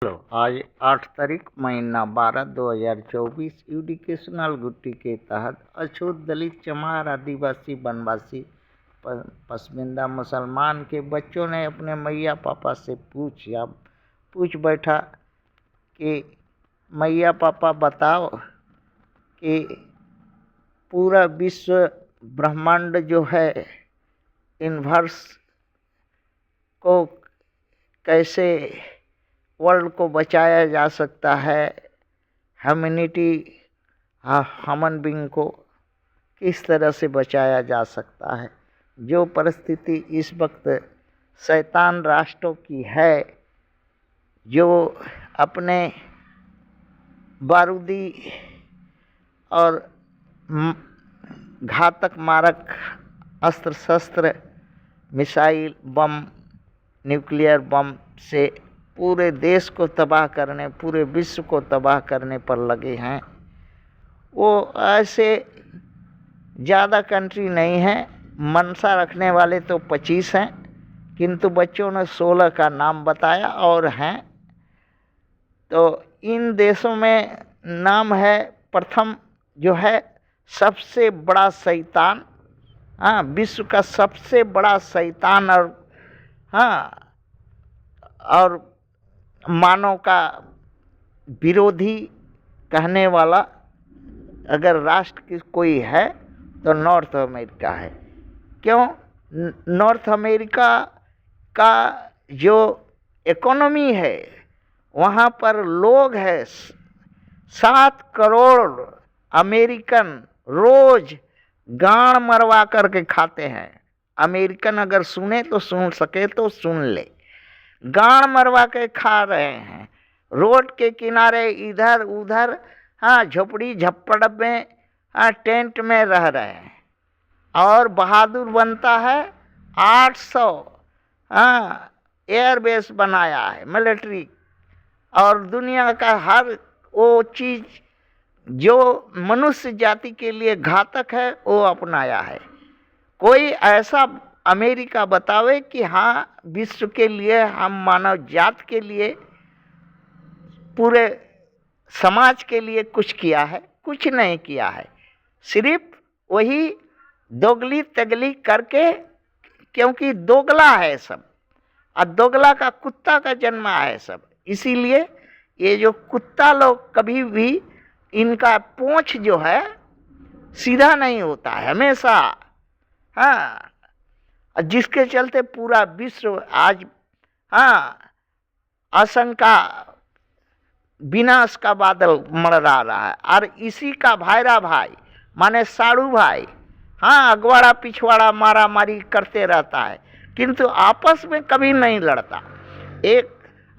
Hello, आज 8 तारीख महीना 12 2024 एजुकेशनल गुट्टी के तहत अछूत दलित चमार आदिवासी वनवासी पसमिंदा मुसलमान के बच्चों ने अपने मैया पापा से पूछ बैठा कि मैया पापा बताओ कि पूरा विश्व ब्रह्मांड जो है यूनिवर्स को कैसे वर्ल्ड को बचाया जा सकता है, ह्यूमैनिटी ह्यूमन बीइंग को किस तरह से बचाया जा सकता है। जो परिस्थिति इस वक्त शैतान राष्ट्रों की है, जो अपने बारूदी और घातक मारक अस्त्र शस्त्र मिसाइल बम न्यूक्लियर बम से पूरे देश को तबाह करने, पूरे विश्व को तबाह करने पर लगे हैं। वो ऐसे ज़्यादा कंट्री नहीं हैं, मनसा रखने वाले तो 25 हैं, किंतु बच्चों ने 16 का नाम बताया और हैं। तो इन देशों में नाम है, प्रथम जो है सबसे बड़ा शैतान, विश्व का सबसे बड़ा शैतान और मानव का विरोधी कहने वाला अगर राष्ट्र की कोई है तो नॉर्थ अमेरिका है। क्यों? नॉर्थ अमेरिका का जो इकोनॉमी है, वहाँ पर लोग है 7 करोड़ अमेरिकन रोज गाड़ मरवा करके खाते हैं। अमेरिकन अगर सुने तो सुन सके तो सुन ले, गाड़ मरवा के खा रहे हैं, रोड के किनारे इधर उधर झोपड़ी झप्पड़ में टेंट में रह रहे हैं। और बहादुर बनता है 800 एयरबेस बनाया है मिलिट्री, और दुनिया का हर वो चीज़ जो मनुष्य जाति के लिए घातक है वो अपनाया है। कोई ऐसा अमेरिका बतावे कि हाँ विश्व के लिए, हम मानव जात के लिए, पूरे समाज के लिए कुछ किया है? कुछ नहीं किया है। सिर्फ वही दोगली तगली करके, क्योंकि दोगला है सब, और दोगला का कुत्ता का जन्म है सब। इसीलिए ये जो कुत्ता लोग कभी भी इनका पूंछ जो है सीधा नहीं होता है हमेशा, जिसके चलते पूरा विश्व आज आशंका विनाश का बादल मंडरा रहा है। और इसी का भाईरा भाई माने साड़ू भाई अगवाड़ा पिछवाड़ा मारा मारी करते रहता है, किंतु आपस में कभी नहीं लड़ता। एक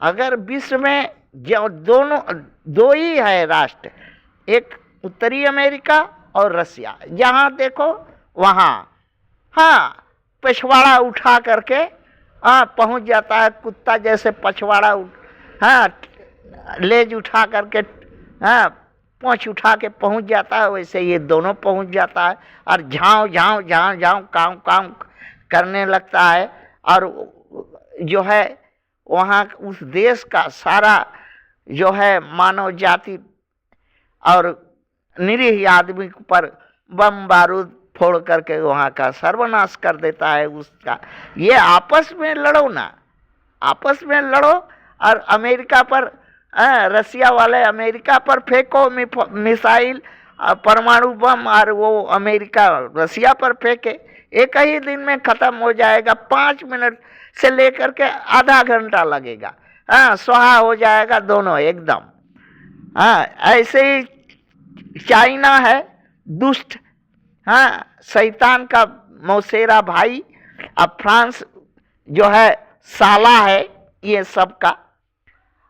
अगर विश्व में जो दो ही है राष्ट्र, एक उत्तरी अमेरिका और रसिया, जहाँ देखो वहाँ पछवाड़ा उठा करके पहुंच जाता है। कुत्ता जैसे पछवाड़ा लेज उठा करके पूंछ उठा के पहुंच जाता है, वैसे ये दोनों पहुंच जाता है और झाँव झाँव झाँव झाँव काम काम करने लगता है। और जो है वहाँ उस देश का सारा जो है मानव जाति और निरीह आदमी पर बम बारूद फोड़ करके वहाँ का सर्वनाश कर देता है उसका। ये आपस में लड़ो ना, आपस में लड़ो। और अमेरिका पर रसिया वाले अमेरिका पर फेंको मिसाइल परमाणु बम, और वो अमेरिका रसिया पर फेंके, एक ही दिन में ख़त्म हो जाएगा। 5 मिनट से लेकर के आधा घंटा लगेगा, स्वाहा हो जाएगा दोनों एकदम। ऐसे ही चाइना है दुष्ट, शैतान का मौसेरा भाई। अब फ्रांस जो है साला है ये सबका,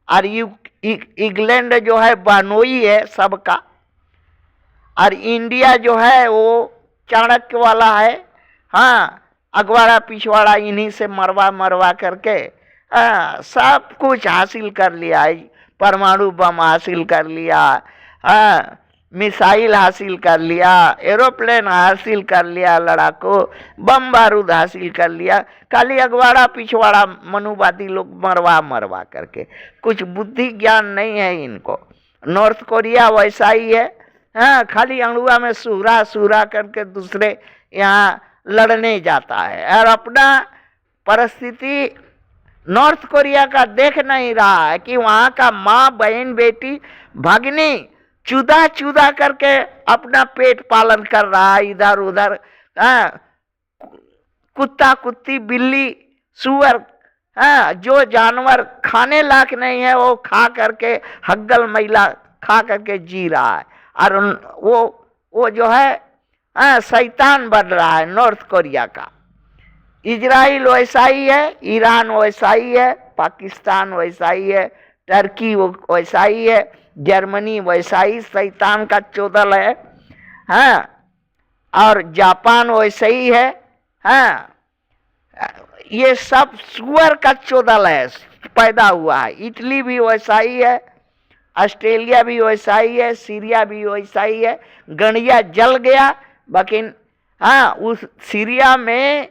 और इंग्लैंड जो है बानोई है सबका, और इंडिया जो है वो चाणक्य वाला है। अगवाड़ा पिछवाड़ा इन्हीं से मरवा मरवा करके सब कुछ हासिल कर लिया है। परमाणु बम हासिल कर लिया, मिसाइल हासिल कर लिया, एरोप्लेन हासिल कर लिया, लड़ाकू बम बारूद हासिल कर लिया, खाली अगवाड़ा पिछवाड़ा मनुवादी लोग मरवा मरवा करके। कुछ बुद्धि ज्ञान नहीं है इनको। नॉर्थ कोरिया वैसा ही है, हाँ, खाली अणुआ में सूरा सूरा करके दूसरे यहाँ लड़ने जाता है और अपना परिस्थिति नॉर्थ कोरिया का देख नहीं रहा है कि वहाँ का माँ बहन बेटी भगनी चुदा चुदा करके अपना पेट पालन कर रहा है इधर उधर। कुत्ता कुत्ती बिल्ली सुअर, जो जानवर खाने लायक नहीं है वो खा करके हग्गल मैला खा करके जी रहा है। और वो जो है शैतान बन रहा है नॉर्थ कोरिया का। इजराइल वैसा ही है, ईरान वैसा ही है, पाकिस्तान वैसा ही है, टर्की वैसा ही है, जर्मनी वैसा ही शैतान का चोदल है, हाँ, और जापान वैसे ही है, हाँ, ये सब सुअर का चोदल है पैदा हुआ है। इटली भी वैसा ही है, ऑस्ट्रेलिया भी वैसा ही है, सीरिया भी वैसा ही है। गणिया जल गया, लेकिन हाँ, उस सीरिया में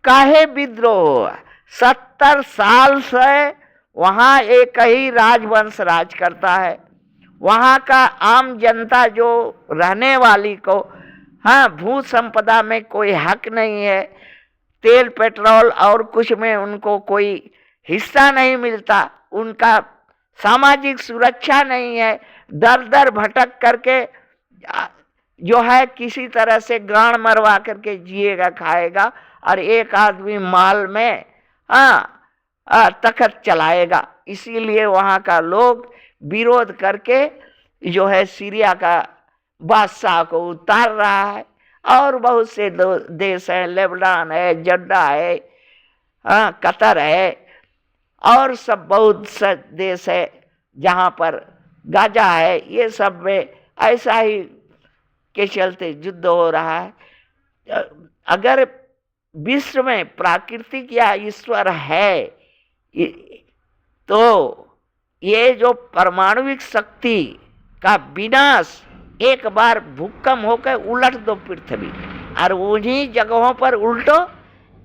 काहे विद्रोह, 70 साल से वहाँ एक ही राजवंश राज करता है। वहाँ का आम जनता जो रहने वाली को, हाँ, भू संपदा में कोई हक नहीं है, तेल पेट्रोल और कुछ में उनको कोई हिस्सा नहीं मिलता, उनका सामाजिक सुरक्षा नहीं है, दर दर भटक करके जो है किसी तरह से गांड मरवा करके जिएगा खाएगा, और एक आदमी माल में तखत चलाएगा। इसीलिए वहाँ का लोग विरोध करके जो है सीरिया का बादशाह को उतार रहा है। और बहुत से देश हैं, लेबनान है, जड्डा है, कतर है, और सब बहुत से देश है जहाँ पर गाजा है। ये सब में ऐसा ही के चलते युद्ध हो रहा है। अगर विश्व में प्राकृतिक या ईश्वर है तो ये जो परमाणुविक शक्ति का विनाश एक बार भूकंप होकर उलट दो पृथ्वी, और उन्हीं जगहों पर उल्टो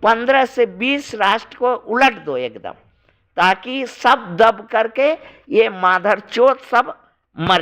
15 से 20 राष्ट्र को उलट दो एकदम, ताकि सब दब करके ये माधर चोत सब मर